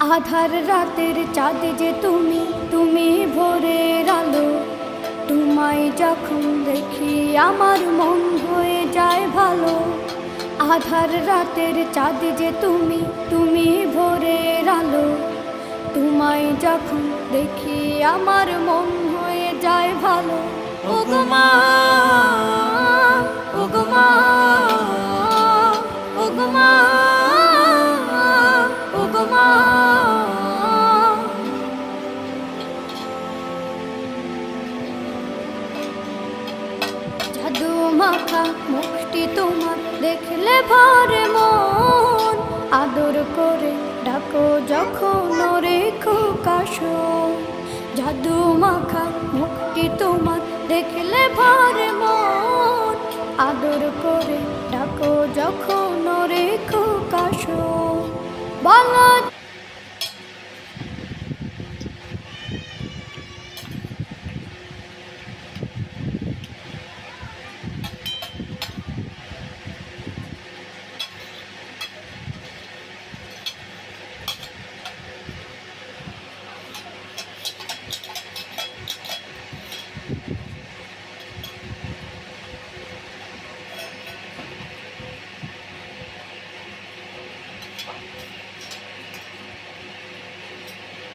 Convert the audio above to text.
আধার রাতের চাঁদ যে তুমি, তুমি ভোরের আলো। তোমায় যখন দেখি আমার মন হয়ে যায় ভালো। আধার রাতের চাঁদ যে তুমি, তুমি ভোরের আলো। তোমায় যখন দেখি আমার মন হয়ে যায় ভালো। ওগো মা, ওগো মা, ওগো মা, ওগো মা। জাদু মাখা মুখটি তোমার দেখলে ভরে মন। আদর করে ডাকো যখন রেখো কাশন। জাদু মাখা মুখটি তোমার দেখলে ভরে মন। আদর করে ডাকো যখন রেখো কাশন। বলো